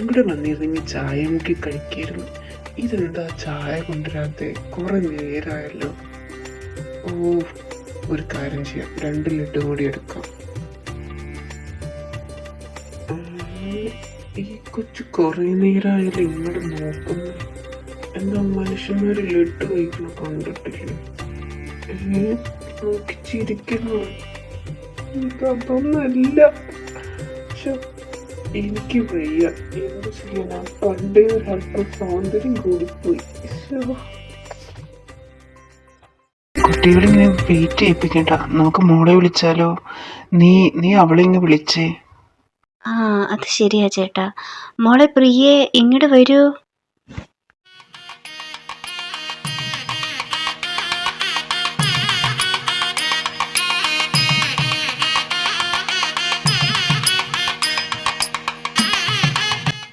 കൂടെ വന്നിരുന്നെങ്കിൽ ചായ മുക്കി കഴിക്കായിരുന്നു. ഇതെന്താ ചായ കൊണ്ടുവരാതെ? കുറെ നേരമായല്ലോ. ഓ, ഒരു കാര്യം ചെയ്യാം, 2 ലഡ്ഡു കൂടി എടുക്കാം. ഈ കൊച്ചു കുറെ നേരമായാലും ഇങ്ങോട്ട് നോക്കുന്നു. എന്താ മനുഷ്യന്മാര് ലഡ്ഡു കഴിക്കണം കണ്ടിട്ടില്ലേ? നോക്കി ചിരിക്കുന്നു. ഇതൊന്നല്ല. എനിക്ക് വയ്യ, എന്ത് ചെയ്യാനാ? പണ്ടേ ഒരല്പം സൗന്ദര്യം കൂടിപ്പോയി. കുട്ടികളിങ്ങനെ വെയിറ്റ് ചെയ്യിപ്പിക്കണ്ട, നമുക്ക് മോളെ വിളിച്ചാലോ? നീ അവളെ ഇങ്ങ് വിളിച്ചേ. ആ, അത് ശരിയാ ചേട്ടാ. മോളെ പ്രിയേ, ഇങ്ങോട്ട് വരൂ.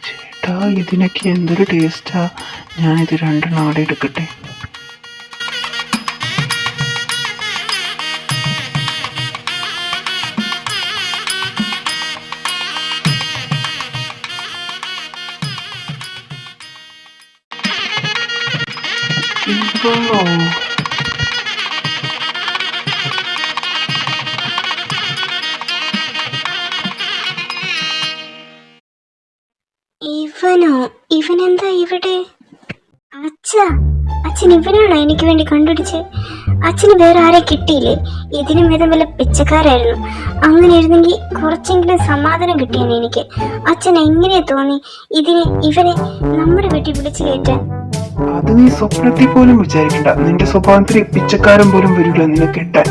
ചേട്ടാ, ഇതിനൊക്കെ എന്തൊരു ടേസ്റ്റാ. ഞാനിത് 2 അവിടെ എടുക്കട്ടെ. ഇവനെന്താ ഇവിടെ? അച്ഛൻ ഇവനാണോ എനിക്ക് വേണ്ടി കണ്ടുപിടിച്ച്? അച്ഛന് വേറെ ആരെ കിട്ടിയില്ലേ? ഇതിനും വിധം വല്ല പിച്ചക്കാരായിരുന്നു. അങ്ങനെ ഇരുന്നെങ്കിൽ കുറച്ചെങ്കിലും സമാധാനം കിട്ടിയാണ് എനിക്ക്. അച്ഛൻ എങ്ങനെയാ തോന്നി ഇവനെ നമ്മുടെ വീട്ടിൽ വിളിച്ചു കയറ്റാൻ? അത് നീ സ്വപ്നത്തിൽ പോലും വിചാരിക്കണ്ട. നിന്റെ സ്വഭാവത്തിൽ പിച്ചക്കാരൻ പോലും വരില്ല നിന്നെ കെട്ടാൻ.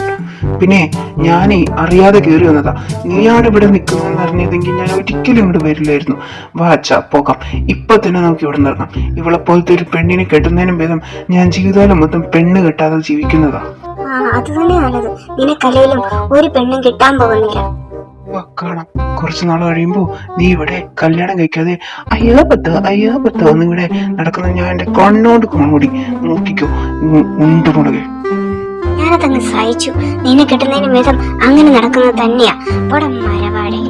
പിന്നെ ഞാനേ അറിയാതെ കയറി വന്നതാ. നീയാണ് ഇവിടെ നിൽക്കുന്നതെന്ന് അറിഞ്ഞതെങ്കിൽ ഞാൻ ഒരിക്കലും ഇവിടെ വരില്ലായിരുന്നു. വാച്ചാ പോകാം, ഇപ്പൊ തന്നെ നമുക്ക് ഇവിടെ നിറങ്ങാം. ഇവളെ പോലത്തെ ഒരു പെണ്ണിനെ കെട്ടുന്നതിനും ഭേദം ഞാൻ ജീവിതകാലം മൊത്തം പെണ്ണ് കെട്ടാതെ ജീവിക്കുന്നതാ. അത് തന്നെ നല്ലത്. നിനക്കല്ലേലും ഒരു പെണ്ണും കിട്ടാൻ പോകുന്നില്ല. കാണാം, കുറച്ചു നാൾ കഴിയുമ്പോ നീ ഇവിടെ കല്യാണം കഴിക്കാതെ അയ്യാ പത്തോ എന്നിവിടെ നടക്കുന്ന ഞാൻ എന്റെ കണ്ണോട് കാണൂടി നോക്കിക്കോ. ഉണ്ടുമുളകെ ഞാനതങ്ങ് സഹിച്ചു. നിന്നെ കിട്ടുന്നതിന് വിധം അങ്ങനെ നടക്കുന്നത് തന്നെയാ. ഇവിടെ മരവാടി.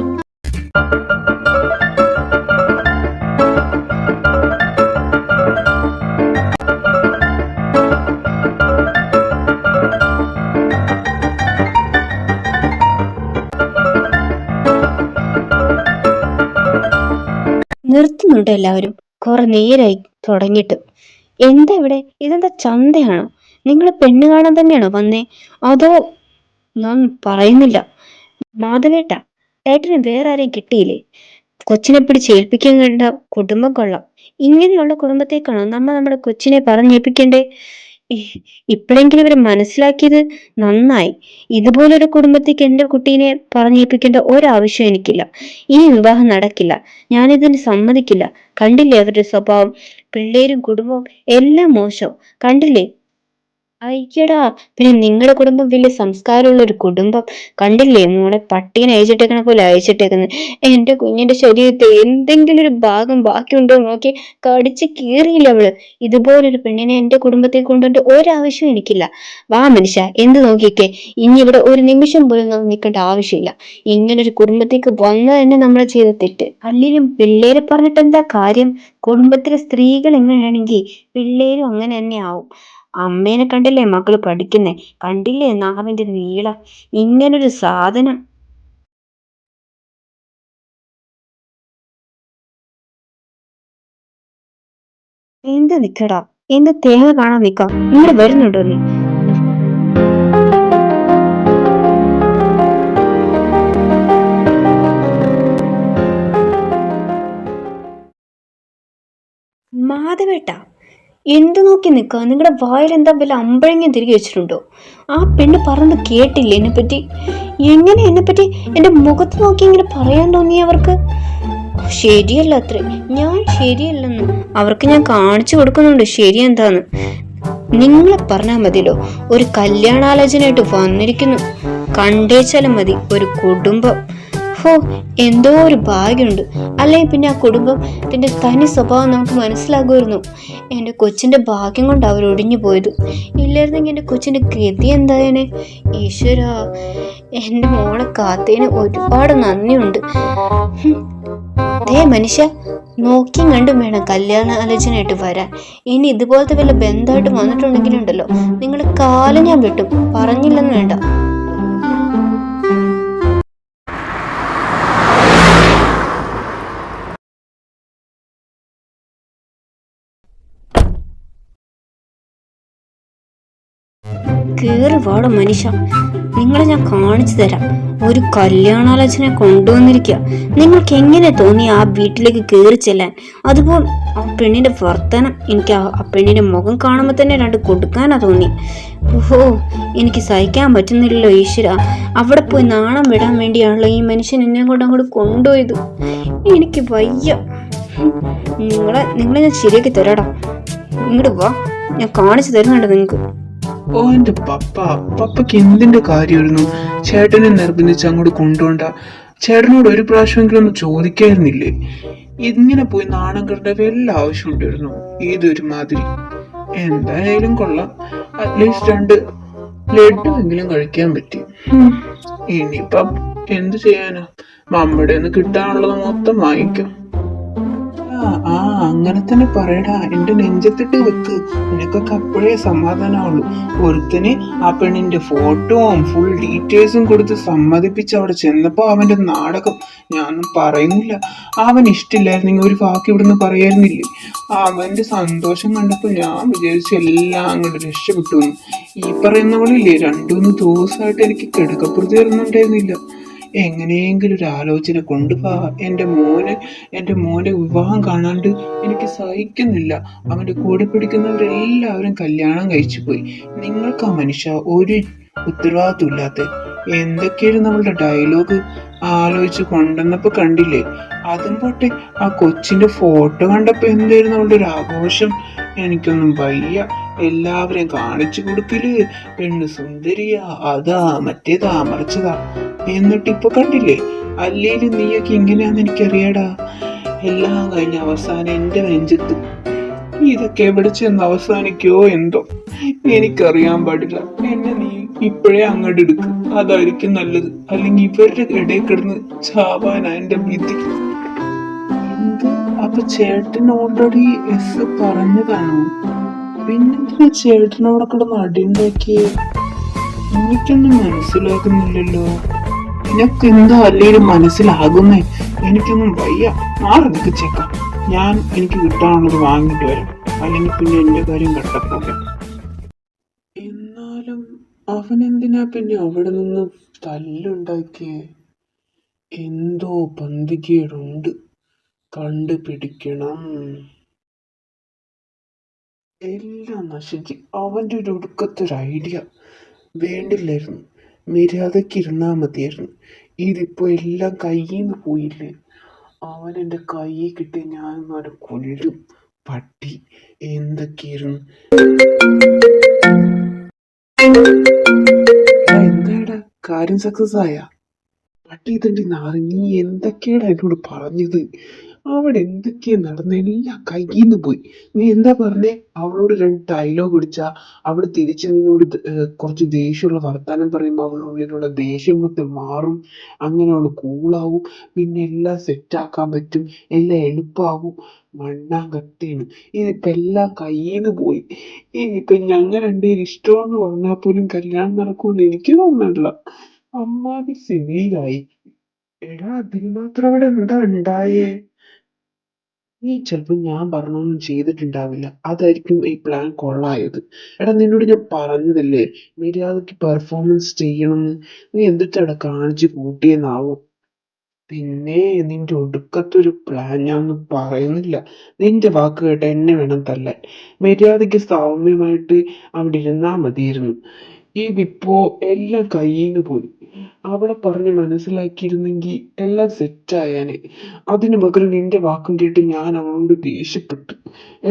നിർത്തുന്നുണ്ട് എല്ലാവരും. കുറെ നേരായി തുടങ്ങിയിട്ട്. എന്താ ഇവിടെ? ഇതെന്താ ചന്തയാണോ? നിങ്ങൾ പെണ്ണ് കാണാൻ തന്നെയാണോ വന്നേ? അതോ? ഞാൻ പറയുന്നില്ല. മാധവേട്ടാ, ഏട്ടന് വേറെ ആരെയും കിട്ടിയില്ലേ? കൊച്ചിനെ പിടിച്ച് ഏൽപ്പിക്കാൻ കണ്ട കുടുംബം കൊള്ളാം. ഇങ്ങനെയുള്ള കുടുംബത്തേക്കാണോ നമ്മുടെ കൊച്ചിനെ പറഞ്ഞേൽപ്പിക്കണ്ടേ? ഇപ്പോഴെങ്കിലും ഇവര് മനസ്സിലാക്കിയത് നന്നായി. ഇതുപോലൊരു കുടുംബത്തേക്ക് എന്റെ കുട്ടീനെ പറഞ്ഞേൽപ്പിക്കേണ്ട ഒരാവശ്യം എനിക്കില്ല. ഈ വിവാഹം നടക്കില്ല. ഞാനിതിന് സമ്മതിക്കില്ല. കണ്ടില്ലേ അവരുടെ സ്വഭാവം? പിള്ളേരും കുടുംബവും എല്ലാം മോശം. കണ്ടില്ലേ? അയ്യടാ, പിന്നെ നിങ്ങളുടെ കുടുംബം വലിയ സംസ്കാരമുള്ള ഒരു കുടുംബം. കണ്ടില്ലേ മോളെ പട്ടീനെ അയച്ചിട്ടേക്കണ പോലെ അയച്ചിട്ടേക്കുന്നത്. എന്റെ കുഞ്ഞിന്റെ ശരീരത്തിൽ എന്തെങ്കിലും ഒരു ഭാഗം ബാക്കിയുണ്ടോ നോക്കി കടിച്ച് കീറിയില്ല അവള്. ഇതുപോലൊരു പെണ്ണിനെ എന്റെ കുടുംബത്തിൽ കൊണ്ടുകൊണ്ട് ഒരാവശ്യവും എനിക്കില്ല. വാ മനുഷ്യ, എന്ത് നോക്കിക്കേ. ഇനി ഇവിടെ ഒരു നിമിഷം പോലും നിൽക്കേണ്ട ആവശ്യമില്ല. ഇങ്ങനൊരു കുടുംബത്തേക്ക് വന്നത് തന്നെ നമ്മൾ ചെയ്ത തെറ്റ്. അല്ലെങ്കിലും പിള്ളേരെ പറഞ്ഞിട്ട് എന്താ കാര്യം? കുടുംബത്തിലെ സ്ത്രീകൾ എങ്ങനെയാണെങ്കിൽ പിള്ളേരും അങ്ങനെ തന്നെ ആവും. അമ്മേനെ കണ്ടില്ലേ മക്കള് പഠിക്കുന്നേ? കണ്ടില്ലേ നാവിന്റെ നീളം? ഇങ്ങനൊരു സാധനം. എന്ത് നിക്കടാ? എന്ത് തേങ്ങ കാണാൻ നിക്കാം? ഇങ്ങോട്ട് വരുന്നുണ്ടോ നീ? മാധവേട്ട, എന്തു നോക്കി നിൽക്കുക? നിങ്ങളുടെ വായിൽ എന്താ വല്ല അമ്പഴങ്ങം തിരികെ വെച്ചിട്ടുണ്ടോ? ആ പെണ്ണ് പറഞ്ഞത് കേട്ടില്ലേ എന്നെപ്പറ്റി? എങ്ങനെ എന്നെപ്പറ്റി എന്റെ മുഖത്ത് നോക്കി ഇങ്ങനെ പറയാൻ തോന്നി അവർക്ക്? ശരിയല്ല അത്രേ. ഞാൻ ശരിയല്ലെന്ന് അവർക്ക് ഞാൻ കാണിച്ചു കൊടുക്കുന്നുണ്ട് ശരി എന്താന്ന്. നിങ്ങളെ പറഞ്ഞാൽ മതിയല്ലോ. ഒരു കല്യാണാലോചനയായിട്ട് വന്നിരിക്കുന്നു. കണ്ടേച്ചാലും മതി ഒരു കുടുംബം. ഹോ, എന്തോ ഒരു ഭാഗ്യമുണ്ട്. അല്ലെങ്കിൽ പിന്നെ ആ കുടുംബത്തിന്റെ തനി സ്വഭാവം നമുക്ക് മനസ്സിലാകുമായിരുന്നു. എൻ്റെ കൊച്ചിന്റെ ഭാഗ്യം കൊണ്ട് അവർ ഒടിഞ്ഞു പോയത്. ഇല്ലായിരുന്നെങ്കിൽ എൻ്റെ കൊച്ചിന്റെ ഗതി എന്തായേനെ? ഈശ്വരാ, എൻ്റെ മോളെ കാത്തതിന് ഒരുപാട് നന്ദിയുണ്ട്. ദേ മനുഷ്യ, നോക്കിയും കണ്ടും വേണം കല്യാണ ആലോചനയായിട്ട് വരാൻ. ഇനി ഇതുപോലത്തെ വല്ല ബന്ധമായിട്ട് വന്നിട്ടുണ്ടെങ്കിലുണ്ടല്ലോ, നിങ്ങൾ കാലം ഞാൻ വെട്ടും, പറഞ്ഞില്ലെന്ന് വേണ്ട. കേറി വാട മനുഷ്യ, നിങ്ങളെ ഞാൻ കാണിച്ചു തരാം. ഒരു കല്യാണാലോചന കൊണ്ടുവന്നിരിക്കുക. നിങ്ങൾക്ക് എങ്ങനെ തോന്നി ആ വീട്ടിലേക്ക് കയറി ചെല്ലാൻ? അതുപോലെ ആ പെണ്ണിന്റെ വർത്തനം, എനിക്ക് ആ പെണ്ണിന്റെ മുഖം കാണുമ്പോൾ തന്നെ രണ്ട് കൊടുക്കാനാ തോന്നി. ഓഹോ, എനിക്ക് സഹിക്കാൻ പറ്റുന്നില്ലല്ലോ ഈശ്വര. അവിടെ പോയി നാണം വിടാൻ വേണ്ടിയാണല്ലോ ഈ മനുഷ്യൻ എന്നെ കൊണ്ട് അങ്ങോട്ട് കൊണ്ടുപോയത്. എനിക്ക് വയ്യ. നിങ്ങളെ ഞാൻ ശരിയാക്കി തരാടാ. ഇങ്ങോട്ട് വാ, ഞാൻ കാണിച്ചു തരുന്നുണ്ട് നിങ്ങൾക്ക്. ഓ എന്റെ പപ്പയ്ക്ക് എന്തിന്റെ കാര്യമായിരുന്നു ചേട്ടനെ നിർബന്ധിച്ച് അങ്ങോട്ട് കൊണ്ടുപോണ്ട? ചേട്ടനോട് ഒരു പ്രാവശ്യമെങ്കിലും ഒന്ന് ചോദിക്കായിരുന്നില്ലേ? ഇങ്ങനെ പോയി നാണം കണ്ട വല്ല ആവശ്യം ഉണ്ടായിരുന്നു? ഇതൊരു മാതിരി. എന്തായാലും കൊള്ളാം, അറ്റ്ലീസ്റ്റ് 2 ലഡുവെങ്കിലും കഴിക്കാൻ പറ്റി. ഇനിയിപ്പം എന്ത് ചെയ്യാനാ, മമ്മയുടെ നിന്ന് കിട്ടാനുള്ളത് മൊത്തം വാങ്ങിക്കും. ആ അങ്ങനെ തന്നെ പറയടാ, എന്റെ നെഞ്ചത്തിട്ട് വെക്ക്. നിനക്കൊക്കെ അപ്പോഴേ സമാധാനമുള്ളൂ. ഒരുത്തന് ആ പെണ്ണിന്റെ ഫോട്ടോവും ഫുൾ ഡീറ്റെയിൽസും കൊടുത്ത് സമ്മതിപ്പിച്ച് അവിടെ ചെന്നപ്പോ അവന്റെ നാടകം ഞാനൊന്നും പറയുന്നില്ല. അവൻ ഇഷ്ടമില്ലായിരുന്നെങ്കിൽ ഒരു വാക്ക് ഇവിടുന്ന് പറയായിരുന്നില്ലേ? അവന്റെ സന്തോഷം കണ്ടപ്പോ ഞാൻ വിചാരിച്ചു എല്ലാം അങ്ങോട്ട് രക്ഷപ്പെട്ടു. ഈ പറയുന്നവളില്ലേ, 2-3 ദിവസമായിട്ട് എനിക്ക് കിടക്കപ്പുറത്ത് തരുന്നുണ്ടായിരുന്നില്ല. എങ്ങനെയെങ്കിലും ഒരു ആലോചന കൊണ്ടുപോവാ. എന്റെ മോന്റെ വിവാഹം കാണാണ്ട് എനിക്ക് സഹിക്കുന്നില്ല. അവന്റെ കൂടെ പിടിക്കുന്നവരെല്ലാവരും കല്യാണം കഴിച്ചു പോയി. നിങ്ങൾക്ക് ആ മനുഷ്യ ഒരു ഉത്തരവാദിത്വം ഇല്ലാത്ത എന്തൊക്കെയാണ് നമ്മളുടെ ഡയലോഗ് ആലോചിച്ച് കൊണ്ടുവന്നപ്പോ കണ്ടില്ലേ? അതും പോട്ടെ, ആ കൊച്ചിന്റെ ഫോട്ടോ കണ്ടപ്പോ എന്തായിരുന്നു അവളുടെ ഒരു ആഘോഷം. എനിക്കൊന്നും വയ്യ. എല്ലാവരെയും കാണിച്ചു കൊടുക്കല്, പെണ്ണ് സുന്ദരിയാ, അതാ മറ്റേതാ മറിച്ചതാ. എന്നിട്ട് ഇപ്പൊ കണ്ടില്ലേ, അല്ലേലും നീയൊക്കെ ഇങ്ങനെയാന്ന് എനിക്കറിയാടാ. എല്ലാം കഴിഞ്ഞ അവസാനം എന്റെ നെഞ്ചത്ത്. ഇതൊക്കെ എവിടെ ചെന്ന് അവസാനിക്കോ എന്തോ, എനിക്കറിയാൻ പാടില്ല. എന്നെ നീ ഇപ്പോഴേ അങ്ങോട്ട് എടുക്ക്, അതായിരിക്കും നല്ലത്. അല്ലെങ്കിൽ ഇവരുടെ ഇടയിൽ കിടന്ന് ചാവാനാ എന്റെ വിധി. എന്ത്, അപ്പൊ ചേട്ടൻ ഓൾറെഡി എസ് പറഞ്ഞതാണോ? പിന്നെന്തിനാ ചേട്ടനോടെ കിടന്ന് അടിയുണ്ടാക്കിയേ? എനിക്കൊന്നും മനസ്സിലാകുന്നില്ലല്ലോ. നിനക്ക് എന്താ അല്ലേലും മനസ്സിലാകുന്നേ? എനിക്കൊന്നും വയ്യ. മാറി നിൽച്ചേക്കാം. എനിക്ക് കിട്ടാനുള്ളത് വാങ്ങിട്ട് വരാം, അല്ലെങ്കിൽ പിന്നെ എന്റെ കാര്യം കട്ടപ്പോലെ. എന്നാലും അവനെന്തിനാ പിന്നെ അവിടെ നിന്ന് തല്ലുണ്ടാക്കിയേ? എന്തോ പന്തികേടുണ്ട്, കണ്ടുപിടിക്കണം. എല്ലാം നശിച്ച്. അവന്റെ ഒരു ഒടുക്കത്തൊരു ഐഡിയ വേണ്ടില്ലായിരുന്നു. മര്യാദയ്ക്ക് ഇരുന്നാ മതിയായിരുന്നു. ഇതിപ്പോ എല്ലാം കയ്യിൽ നിന്ന് പോയില്ലേ? അവൻ എൻ്റെ കയ്യിൽ കിട്ടി ഞാൻ അവനെ കൊല്ലും. പട്ടി എന്തൊക്കെയായിരുന്നു. എന്താടാ, കാര്യം സക്സസ് ആയ? പട്ടി തണ്ടി നാറി, നീ എന്തൊക്കെയാണ് എന്നോട് പറഞ്ഞത്? അവിടെ എന്തൊക്കെയാ നടന്ന? എല്ലാം കയ്യിന്ന് പോയി. നീ എന്താ പറഞ്ഞേ? അവളോട് 2 ഡയലോഗ് പിടിച്ചാ അവള് തിരിച്ച് നിന്നോട് കുറച്ച് ദേഷ്യമുള്ള വർത്താനം പറയുമ്പോ അവളുള്ളിലുള്ള ദേഷ്യം മൊത്തം മാറും. അങ്ങനെ അവള് കൂളാവും. പിന്നെ എല്ലാം സെറ്റാക്കാൻ പറ്റും, എല്ലാം എളുപ്പമാവും. മണ്ണാങ്കട്ടയാണ്. ഇതിപ്പോ എല്ലാം കയ്യിന്ന് പോയി. ഇനിയിപ്പൊ ഞങ്ങൾ 2 പേരും ഇഷ്ടമെന്ന് പറഞ്ഞാൽ പോലും കല്യാണം നടക്കുമെന്ന് എനിക്ക് തോന്നുന്നില്ല. അമ്മാതി സ്ഥിതിയിലായി. എടാ, അതിന് മാത്രം അവിടെ എന്താ ഉണ്ടായേ? നീ ചിലപ്പോ ഞാൻ പറഞ്ഞൊന്നും ചെയ്തിട്ടുണ്ടാവില്ല, അതായിരിക്കും ഈ പ്ലാൻ കൊള്ളായത്. എടാ, നിന്നോട് ഞാൻ പറഞ്ഞതല്ലേ മര്യാദക്ക് പെർഫോമൻസ് ചെയ്യണമെന്ന്. നീ എന്നിട്ടവിടെ കാണിച്ച് കൂട്ടിയെന്നാവും. പിന്നെ നിന്റെ ഒടുക്കത്തൊരു പ്ലാൻ ഞാൻ ഒന്നും പറയുന്നില്ല. നിന്റെ വാക്ക് കേട്ട് എന്നെ വേണം തല്ലാൻ. മര്യാദക്ക് സൗമ്യമായിട്ട് അവിടെ ഇരുന്നാ മതിയായിരുന്നു. ഇതിപ്പോ എല്ലാം കയ്യിന്ന് പോയി. അവളെ പറഞ്ഞ് മനസ്സിലാക്കിയിരുന്നെങ്കിൽ എല്ലാം സെറ്റായാനെ. അതിനു പകരം നിന്റെ വാക്കും കേട്ട് ഞാൻ അവളോട് ദേഷ്യപ്പെട്ടു.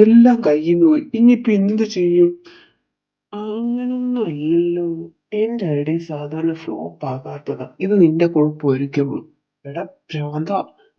എല്ലാം കയ്യിന്ന് പോയി. ഇനിയിപ്പൊ എന്ത് ചെയ്യും? അങ്ങനൊന്നും അല്ലല്ലോ. എന്റെ ഐഡിയ സാധാരണ ഫ്ലോപ്പ് ആകാത്തതാ. ഇത് നിന്റെ കുഴപ്പമായിരിക്കും. എടാ ഭ്രാന്ത,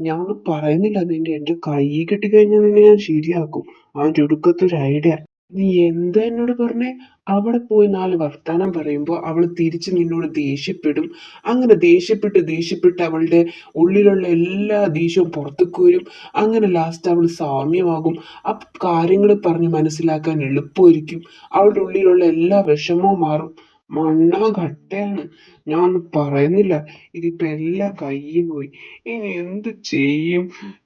ഞാനൊന്നും പറയുന്നില്ല. എന്റെ കൈ കിട്ടിക്കഴിഞ്ഞാൽ നിന്നെ ഞാൻ ശരിയാക്കും. അവന്റെ ഒടുക്കത്തൊരു ഐഡിയ. നീ എന്താ എന്നോട് പറഞ്ഞേ? അവിടെ പോയി 4 വർത്താനം പറയുമ്പോ അവള് തിരിച്ച് നിന്നോട് ദേഷ്യപ്പെടും. അങ്ങനെ ദേഷ്യപ്പെട്ട് അവളുടെ ഉള്ളിലുള്ള എല്ലാ ദേഷ്യവും പുറത്തേക്ക് വരും. അങ്ങനെ ലാസ്റ്റ് അവള് സാമ്യമാകും. അപ്പൊ കാര്യങ്ങൾ പറഞ്ഞ് മനസ്സിലാക്കാൻ എളുപ്പമായിരിക്കും. അവളുടെ ഉള്ളിലുള്ള എല്ലാ വിഷമവും മാറും. മണ്ണാങ്കട്ടയാണ്. ഞാൻ ഒന്നും പറയുന്നില്ല. ഇതിപ്പോ എല്ലാം കയ്യിൽ പോയി. ഇനി എന്ത് ചെയ്യും?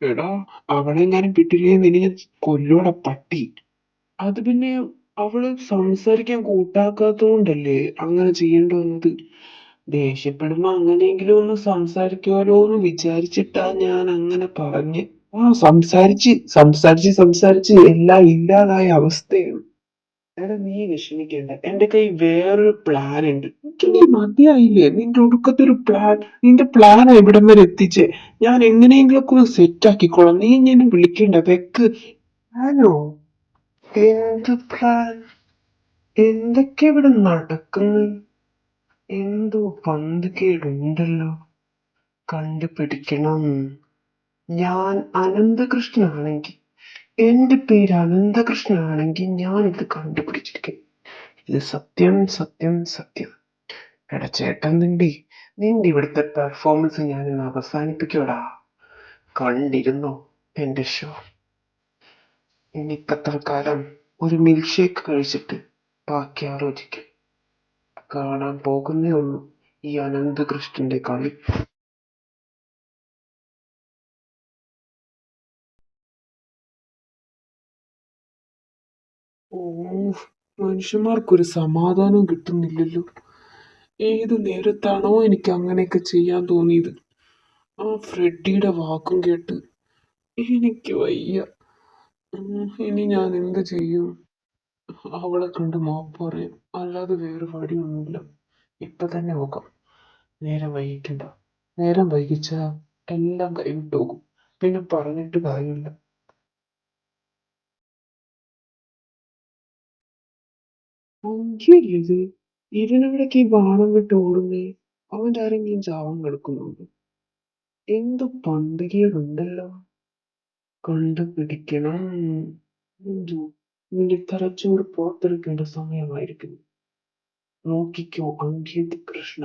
എടാ, അവളെങ്ങാനും വിട്ടില്ലേ നിന്നെ ഞാൻ കൊല്ലൂടാ പട്ടി. അത് പിന്നെ അവള് സംസാരിക്കാൻ കൂട്ടാക്കാത്തതുകൊണ്ടല്ലേ അങ്ങനെ ചെയ്യേണ്ടി വന്നത്. ദേഷ്യപ്പെടുമ്പോ അങ്ങനെയെങ്കിലും ഒന്ന് സംസാരിക്കുമല്ലോ എന്ന് വിചാരിച്ചിട്ടാ ഞാൻ അങ്ങനെ പറഞ്ഞ്. സംസാരിച്ച് എല്ലാം ഇല്ലാതായ അവസ്ഥയാണ്. എടാ, നീ വിഷമിക്കണ്ട. എന്റെ കയ്യിൽ വേറൊരു പ്ലാൻ ഉണ്ട്. നീ മതിയായില്ലേ നിന്റെ ഒടുക്കത്തെ ഒരു പ്ലാൻ? നിന്റെ പ്ലാൻ ഇവിടം വരെ എത്തിച്ചേ. ഞാൻ എങ്ങനെയെങ്കിലും ഒക്കെ ഒന്ന് സെറ്റ് ആക്കിക്കോളാം. നീ എന്നെ വിളിക്കണ്ട. വെക്ക്. ഹലോ, എന്ത് പ്ലാൻ? എന്തൊക്കെ ഇവിടെ നടക്കുന്നു? എന്തോ പന്തുകേടുണ്ടല്ലോ. കണ്ടുപിടിക്കണം. ഞാൻ അനന്തകൃഷ്ണനാണെങ്കിൽ, എന്റെ പേര് അനന്തകൃഷ്ണനാണെങ്കിൽ ഞാൻ ഇത് കണ്ടുപിടിച്ചിരിക്കും. ഇത് സത്യം, സത്യം, സത്യം. എടാ ചേട്ടൻ നിന്റെ ഇവിടുത്തെ പെർഫോമൻസ് ഞാൻ ഇന്ന് അവസാനിപ്പിക്കൂടാ. കണ്ടിരുന്നോ എന്റെ ഷോ? ഇനിയിപ്പോ തൽക്കാലം ഒരു മിൽക്ക് ഷേക്ക് കഴിച്ചിട്ട് ബാക്കി ആലോചിക്കും. കാണാൻ പോകുന്നേ ഉള്ളൂ ഈ അനന്തകൃഷ്ണന്റെ കളി. ഓ, മനുഷ്യന്മാർക്കൊരു സമാധാനം കിട്ടുന്നില്ലല്ലോ. ഏത് നേരത്താണോ എനിക്ക് അങ്ങനെയൊക്കെ ചെയ്യാൻ തോന്നിയത്? ആ ഫ്രെഡിയുടെ വാക്കും കേട്ട് എനിക്ക് വയ്യ. ഇനി ഞാൻ എന്ത് ചെയ്യും? അവളെ കണ്ട് മാപ്പ് പറയും, അല്ലാതെ വേറെ വഴിയൊന്നുമില്ല. ഇപ്പൊ തന്നെ നോക്കാം. നേരം വൈകിക്കണ്ട. നേരം വൈകിച്ചാ എല്ലാം കൈവിട്ട് പോകും. പിന്നെ പറഞ്ഞിട്ട് കാര്യമില്ല. ഇത് ഇതിനിടയ്ക്ക് ഈ ബാണം വിട്ട് ഓടുന്നേ. അവന്റെ ആരെങ്കിലും ചാവാൻ കിടക്കുന്നുണ്ട്. എന്തു പന്തികേടുണ്ടല്ലോ. കണ്ടുപിടിക്കണം. എന്തോ നിന്റെ തലച്ചോറ് പുറത്തെടുക്കേണ്ട സമയമായിരിക്കുന്നു. നോക്കിക്കോ അങ്കിത് കൃഷ്ണ,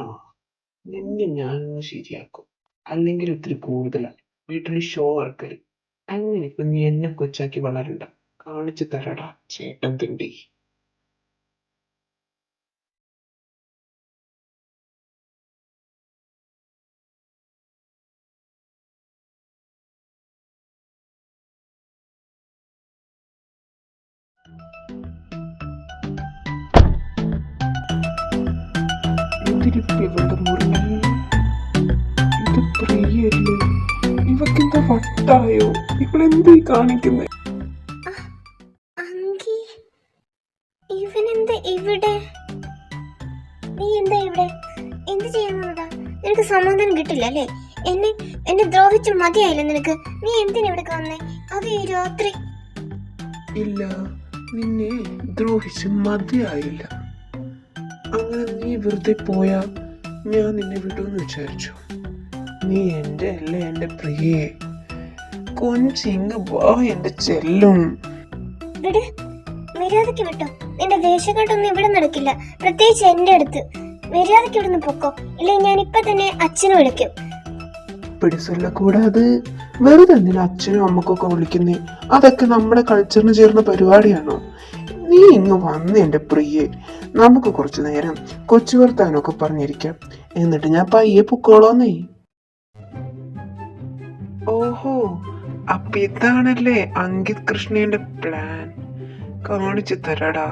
നിന്നെ ഞാനൊന്ന് ശരിയാക്കും. അല്ലെങ്കിൽ ഇത്തിരി കൂടുതലാണ്. വീട്ടിൽ ഷോ ഇറക്കല്. അങ്ങനെ ഇപ്പൊ നീ എന്നെ കൊച്ചാക്കി വളരണ്ട. കാണിച്ചു തരടാ ചേട്ടൻ തിണ്ടി. എന്തിരിപ്പ് ഇവളുടെ മുറിയിൽ? ഇത് പ്രിയല്ലേ? ഇവക്കെന്താ വട്ടായോ? ഇവളെന്തീ കാണിക്കുന്നേ? അങ്കി, ഇവനെന്താ ഇവിടെ? നീ എന്താ ഇവിടെ? എന്ത് ചെയ്യാൻ വന്നതാ? നിനക്ക് സമാധാനം കിട്ടില്ല അല്ലേ? എന്നെ ദ്രോഹിച്ചു മതിയായില്ല നിനക്ക്? നീ എന്തിനാ ഇവിടെ വന്നേ? അത് ഈ രാത്രി? ഇല്ല, നിന്നെ ദ്രോഹിച്ച് മതിയായില്ല. അങ്ങനെ നീ വെറുതെ പോയാ ഞാൻ നിന്നെ വിടുമെന്ന് വിചാരിച്ചു? നീ എന്റെ അല്ലേ എന്റെ പ്രിയേ? കൊഞ്ചിങ് വാ എന്റെ ചെല്ലും. വിട്, മര്യാദക്ക് വിട്ടോ. നിന്റെ വേഷക്കെട്ടൊന്നും ഇവിടെ നടക്കില്ല, പ്രത്യേകിച്ച് എന്റെ അടുത്ത്. മര്യാദക്ക് ഇവിടുന്ന് പൊക്കോ, ഇല്ലേ ഞാൻ ഇപ്പൊ തന്നെ അച്ഛനെ വിളിക്കും. പിടിസല്ല കൂടാതെ വെറുതെ എന്തിനാ അച്ഛനും അമ്മക്കൊക്കെ വിളിക്കുന്നേ? അതൊക്കെ നമ്മുടെ കൾച്ചറിന് ചേർന്ന പരിപാടിയാണോ? നീ ഇങ്ങ് വന്ന് എന്റെ പ്രിയെ, നമുക്ക് കുറച്ചു നേരം കൊച്ചു വർത്താനൊക്കെ പറഞ്ഞിരിക്കാം. എന്നിട്ട് ഞാൻ പയ്യെ പൊക്കോളാന്നേ. ഓഹോ, അപ്പൊ ഇതാണല്ലേ അങ്കിത് കൃഷ്ണന്റെ പ്ലാൻ? കാണിച്ചു തരാടാ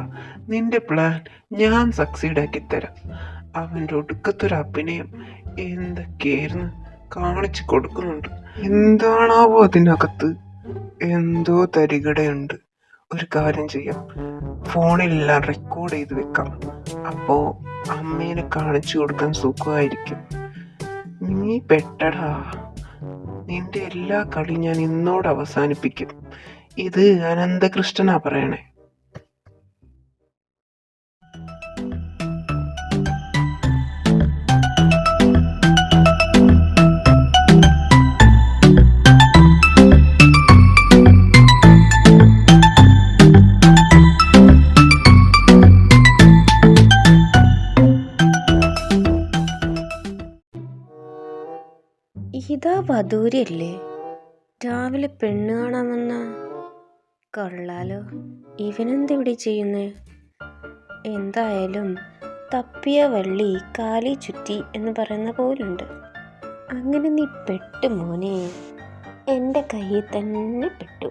നിന്റെ പ്ലാൻ. ഞാൻ സക്സീഡ് ആക്കി തരാം. അവന്റെ ഒടുക്കത്തൊരു അഭിനയം എന്തൊക്കെയായിരുന്നു കാണിച്ചു കൊടുക്കുന്നുണ്ട്. എന്താണാവോ അതിനകത്ത്? എന്തോ തരികടയുണ്ട്. ഒരു കാര്യം ചെയ്യാം, ഫോണിലെല്ലാം റെക്കോർഡ് ചെയ്ത് വെക്കാം. അപ്പോ അമ്മേനെ കാണിച്ചു കൊടുക്കാൻ സുഖമായിരിക്കും. നീ പെട്ടടാ. നിന്റെ എല്ലാ കളി ഞാൻ ഇന്നോട് അവസാനിപ്പിക്കും. ഇത് അനന്തകൃഷ്ണനാ പറയണേ. ഇതാ വധൂരിയല്ലേ രാവിലെ പെണ്ണ് കാണാൻ വന്ന? കൊള്ളാലോ, ഇവനെന്തെവിടെ ചെയ്യുന്നേ? എന്തായാലും തപ്പിയ വള്ളി കാലി ചുറ്റി എന്ന് പറയുന്ന പോലുണ്ട്. അങ്ങനെ നീ പെട്ടു മോനെ, എൻ്റെ കയ്യിൽ തന്നെ പെട്ടു.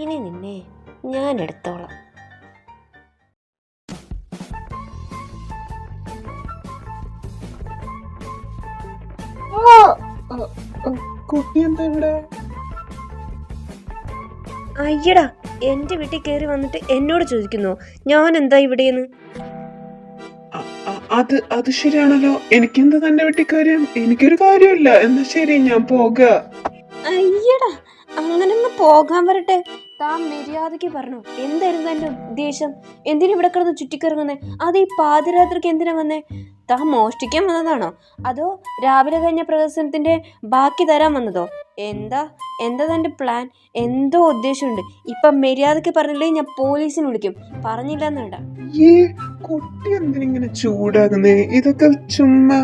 ഇനി നിന്നെ ഞാൻ എടുത്തോളാം. കുട്ടി എന്താ ഇവിടെ? അയ്യടാ, എൻ്റെ വീട്ടിൽ കയറി വന്നിട്ട് എന്നോട് ചോദിക്കുന്നു ഞാൻ എന്താ ഇവിടെയെന്ന്. അത് ശരിയാണല്ലോ. എനിക്കെന്താ തന്റെ വീട്ടിൽ കാര്യം? എനിക്കൊരു കാര്യമില്ല. എന്നാ ശരി, ഞാൻ പോകാം. അയ്യടാ, അങ്ങനൊന്ന് പോകാൻ വരട്ടെ. താൻ മര്യാദയ്ക്ക് പറഞ്ഞു എന്തായിരുന്നു എൻ്റെ ഉദ്ദേശം? എന്തിനാ ഇവിടെ കിടന്ന് ചുറ്റിക്കറങ്ങുന്നേ? അത് ഈ പാതിരാത്രിക്ക് എന്തിനാ വന്നേ? താൻ മോഷ്ടിക്കാൻ വന്നതാണോ, അതോ രാവിലെ കഴിഞ്ഞ പ്രദർശനത്തിന്റെ ബാക്കി തരാൻ വന്നതോ? എന്താ തന്റെ പ്ലാൻ? എന്തോ ഉദ്ദേശമുണ്ട്. ഇപ്പൊ മര്യാദയ്ക്ക് പറഞ്ഞില്ലെങ്കിൽ ഞാൻ പോലീസിനെ വിളിക്കും. പറഞ്ഞില്ലെന്ന് വേണ്ട. ഈ കുട്ടി എന്തിനിങ്ങനെ ചൂടാകുന്നേ? ഇതൊക്കെ ചുമ്മാ,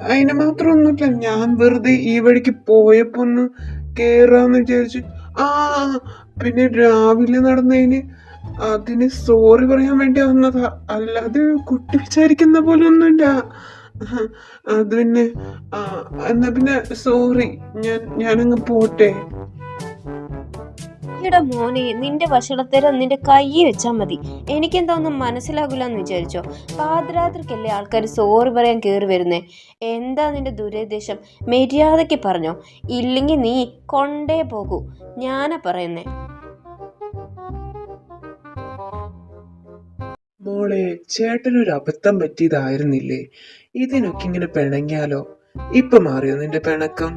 അതിന് മാത്രമൊന്നുമില്ല. ഞാൻ വെറുതെ ഈ വഴിക്ക് പോയപ്പോ ഒന്ന് കേറാന്ന് വിചാരിച്ചു. ആ പിന്നെ രാവിലെ നടന്നതിന് അതിന് സോറി പറയാൻ വേണ്ടി വന്നതാ. അല്ലാതെ കുട്ടി വിചാരിക്കുന്ന പോലെ ഒന്നുമില്ല. അത് പിന്നെ എന്നാ പിന്നെ സോറി, ഞാനങ്ങ് പോട്ടെ. എടാ മോനെ, നിന്റെ വഷളത്തരം നിന്റെ കൈ വെച്ചാൽ മതി. എനിക്കെന്താ ഒന്നും മനസ്സിലാകില്ല എന്ന് വിചാരിച്ചോ? പാതിരാത്രിക്കല്ലേ ആൾക്കാർ സോറി പറയാൻ കയറി വരുന്നേ? എന്താ നിന്റെ ദുരുദ്ദേശം? മര്യാദയ്ക്ക് പറഞ്ഞോ, ഇല്ലെങ്കിൽ നീ കൊണ്ടേ പോകൂ. ഞാനാ പറയുന്നേ. മോളെ, ചേട്ടനൊരു അബദ്ധം പറ്റിയതായിരുന്നില്ലേ? ഇതിനൊക്കെ ഇങ്ങനെ പിണങ്ങിയാലോ? ഇപ്പൊ മാറിയോ നിന്റെ പിണക്കം?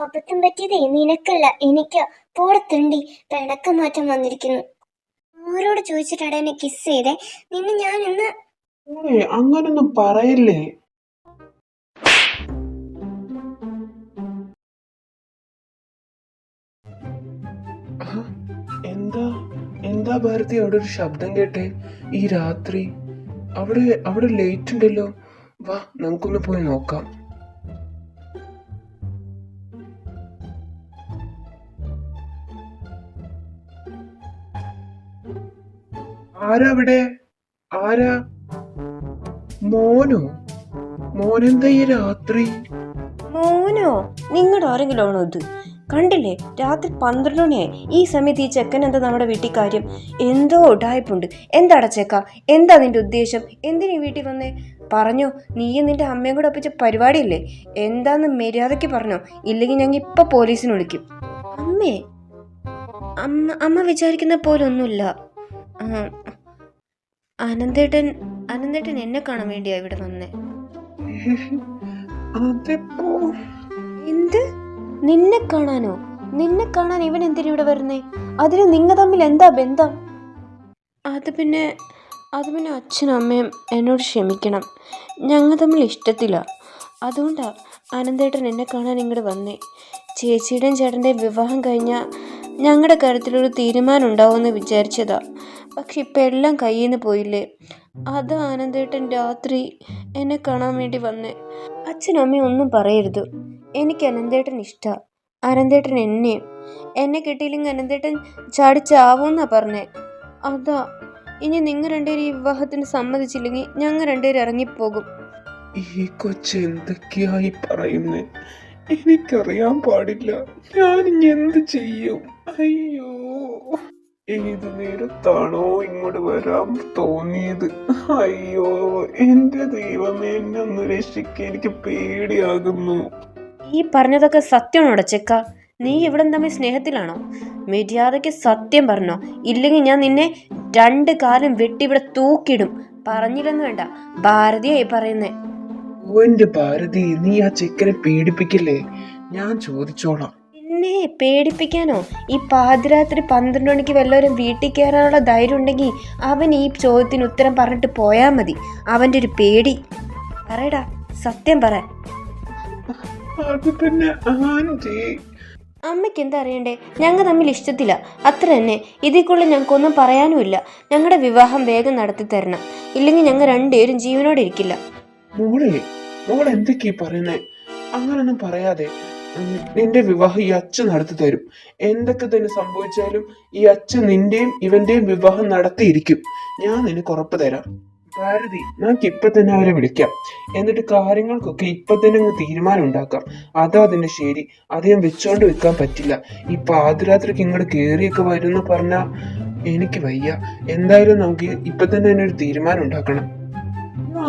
അബദ്ധം പറ്റിയതേ നിനക്കല്ല, എനിക്ക്. പോടത്തുണ്ടി, പിണക്കം മാറ്റം വന്നിരിക്കുന്നു. ആരോട് ചോദിച്ചിട്ടാണ് എന്നെ കിസ് ചെയ്തേ? നിന്നെ ഞാൻ ഇന്ന്... മോളെ, അങ്ങനൊന്നും പറയല്ലേ. എന്താ ഭാരതി, അവിടെ ഒരു ശബ്ദം കേട്ടെ ഈ രാത്രി? അവിടെ ലേറ്റ് ഉണ്ടല്ലോ. വാ, നമുക്കൊന്ന് പോയി നോക്കാം. ആരാ? മോനെന്താ ഈ രാത്രി? മോനോ? നിങ്ങളുടെ ആരെങ്കിലും ആണോ ഇത്? കണ്ടില്ലേ, രാത്രി 12 മണിയായി. ഈ സമയത്ത് ഈ ചെക്കൻ എന്താ നമ്മുടെ വീട്ടിൽ കാര്യം? എന്തോ ഉടായ്പുണ്ട്. എന്താടാ ചെക്ക, എന്താ നിന്റെ ഉദ്ദേശം? എന്തിനീ വീട്ടിൽ വന്നേ? പറഞ്ഞോ, നീയും നിന്റെ അമ്മയും കൂടെ ഒപ്പിച്ച പരിപാടിയല്ലേ? എന്താന്ന് മര്യാദയ്ക്ക് പറഞ്ഞോ, ഇല്ലെങ്കിൽ ഞങ്ങൾ ഇപ്പൊ പോലീസിനെ വിളിക്കും. അമ്മേ, അമ്മ വിചാരിക്കുന്ന പോലെ ഒന്നുമില്ല. അനന്തേട്ടൻ എന്നെ കാണാൻ വേണ്ടിയാ ഇവിടെ വന്നേ. എന്ത്? നിന്നെ കാണാനോ? നിന്നെ കാണാൻ ഇവൻ എന്തിനാ ഇവിടെ വരുന്നേ? അതിന് നിങ്ങൾ തമ്മിൽ എന്താ ബന്ധം? അത് പിന്നെ അച്ഛനും അമ്മയും എന്നോട് ക്ഷമിക്കണം. ഞങ്ങൾ തമ്മിൽ ഇഷ്ടത്തില്ല. അതുകൊണ്ടാ അനന്തേട്ടൻ എന്നെ കാണാൻ ഇങ്ങോട്ട് വന്നേ. ചേച്ചിയുടെയും ചേട്ടൻ്റെയും വിവാഹം കഴിഞ്ഞാൽ ഞങ്ങളുടെ കാര്യത്തിലൊരു തീരുമാനം ഉണ്ടാവുമെന്ന് വിചാരിച്ചതാ. പക്ഷെ ഇപ്പം എല്ലാം കയ്യിൽ നിന്ന് പോയില്ലേ? അതാ ആനന്ദേട്ടൻ രാത്രി എന്നെ കാണാൻ വേണ്ടി വന്നേ. അച്ഛനും അമ്മയും ഒന്നും പറയരുത്. എനിക്ക് അനന്തേട്ടൻ ഇഷ്ടമാണ്. അനന്തേട്ടൻ എന്നെ കിട്ടിയില്ലെങ്കിൽ അനന്തേട്ടൻ ചാടിച്ചാവൂന്നാ പറഞ്ഞേ. അതാ, ഇനി നിങ്ങൾ രണ്ടുപേരും ഈ വിവാഹത്തിന് സമ്മതിച്ചില്ലെങ്കിൽ ഞങ്ങൾ രണ്ടുപേരും ഇറങ്ങിപ്പോകും. ഈ കൊച്ചെന്തൊക്കെയായി പറയുന്നേ? എനിക്കറിയാൻ പാടില്ല. ഞാൻ ഇനി എന്ത് ചെയ്യും? അയ്യോ, ഏത് നേരത്താണോ ഇങ്ങോട്ട് വരാൻ തോന്നിയത്? അയ്യോ, എന്റെ ദൈവമേ, എന്നെ ഒന്ന് രക്ഷിക്കുക, എനിക്ക് പേടിയാകുന്നു. ഈ പറഞ്ഞതൊക്കെ സത്യമാണോടെ ചെക്ക? നീ ഇവിടെ തമ്മിൽ സ്നേഹത്തിലാണോ? മര്യാദയ്ക്ക് സത്യം പറഞ്ഞോ, ഇല്ലെങ്കിൽ ഞാൻ നിന്നെ 2 കാലം വെട്ടി ഇവിടെ തൂക്കിടും. പറഞ്ഞില്ലെന്ന് വേണ്ട, ഭാരതിയായി പറയുന്നേ. ഓ എന്റെ ഭാരതി, നീ ആ ചെക്കനെ പേടിപ്പിക്കില്ലേ? ഞാൻ ചോദിച്ചോളാം. പിന്നെ പേടിപ്പിക്കാനോ? ഈ പാതിരാത്രി 12 മണിക്ക് വല്ലവരും വീട്ടിൽ കയറാനുള്ള ധൈര്യം ഉണ്ടെങ്കിൽ അവൻ ഈ ചോദ്യത്തിന് ഉത്തരം പറഞ്ഞിട്ട് പോയാൽ മതി. അവൻ്റെ ഒരു പേടി പറയടാ, സത്യം പറ. അത് പിന്നെ ആന്റി, അമ്മയ്ക്ക് എന്താ അറിയണ്ടേ? ഞങ്ങൾ തമ്മിൽ ഇഷ്ടത്തില്ല, അത്ര തന്നെ. ഇതിക്കുള്ളിൽ ഞങ്ങൾക്കൊന്നും പറയാനുമില്ല. ഞങ്ങളുടെ വിവാഹം വേഗം നടത്തി തരണം, ഇല്ലെങ്കിൽ ഞങ്ങൾ രണ്ടുപേരും ജീവനോടെ ഇരിക്കില്ല. മോളെ എന്തൊക്കെയാ പറയുന്നേ? അങ്ങനൊന്നും പറയാതെ. നിന്റെ വിവാഹം ഈ അച്ഛൻ നടത്തി തരും. എന്തൊക്കെ തന്നെ സംഭവിച്ചാലും ഈ അച്ഛൻ നിന്റെയും ഇവന്റെയും വിവാഹം നടത്തിയിരിക്കും. ഞാൻ നിനക്ക് ഉറപ്പ് തരാം. ഭാരതി, നമുക്ക് ഇപ്പൊ തന്നെ അവരെ വിളിക്കാം. എന്നിട്ട് കാര്യങ്ങൾക്കൊക്കെ ഇപ്പൊ തന്നെ അങ്ങ് തീരുമാനം ഉണ്ടാക്കാം. അതാ അതിന്റെ ശരി. അധികം വെച്ചോണ്ട് വെക്കാൻ പറ്റില്ല. ഈ പാതിരാത്രിക്ക് ഇങ്ങോട്ട് കേറിയൊക്കെ വരുമെന്ന് പറഞ്ഞാ എനിക്ക് വയ്യ. എന്തായാലും നമുക്ക് ഇപ്പൊ തന്നെ ഒരു തീരുമാനം ഉണ്ടാക്കണം.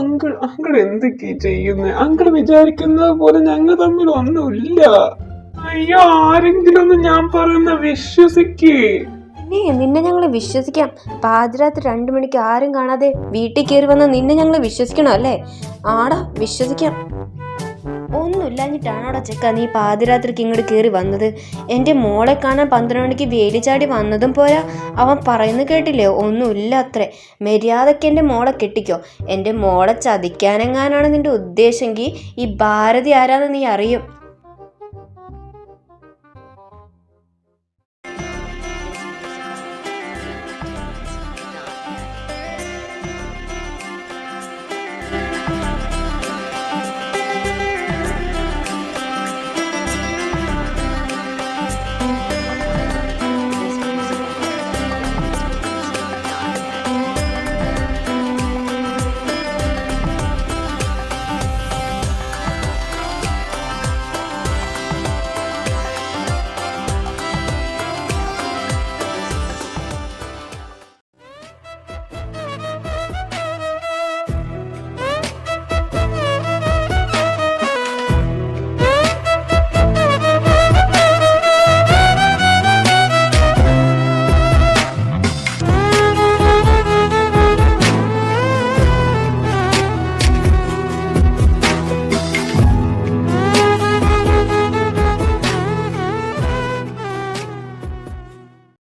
അങ്കിൾ എന്തൊക്കെയാ ചെയ്യുന്നത്? അങ്കിൾ വിചാരിക്കുന്നത് പോലെ ഞങ്ങൾ തമ്മിൽ ഒന്നുമില്ല. അയ്യോ, ആരെങ്കിലും ഒന്ന് ഞാൻ പറയുന്ന വിശ്വസിക്കേ. നിന്നെ ഞങ്ങൾ വിശ്വസിക്കാം. പാതിരാത്രി 2 മണിക്ക് ആരും കാണാതെ വീട്ടിൽ കയറി വന്ന നിന്നെ ഞങ്ങൾ വിശ്വസിക്കണോ അല്ലേ? ആടാ, വിശ്വസിക്കാം. ഒന്നുമില്ലാഞ്ഞിട്ടാണോടാ ചെക്ക നീ പാതിരാത്രിക്ക് ഇങ്ങോട്ട് കയറി വന്നത്? എൻ്റെ മോളെ കാണാൻ 12 മണിക്ക് വേലി ചാടി വന്നതും പോരാ, അവൻ പറയുന്നത് കേട്ടില്ലേ? ഒന്നുമില്ല അത്രേ. മര്യാദയ്ക്ക് എൻ്റെ മോളെ കെട്ടിക്കോ. എൻ്റെ മോളെ ചതിക്കാനെങ്ങാനാണ് നിന്റെ ഉദ്ദേശമെങ്കിൽ ഈ ഭാരതി ആരാന്ന് നീ അറിയും.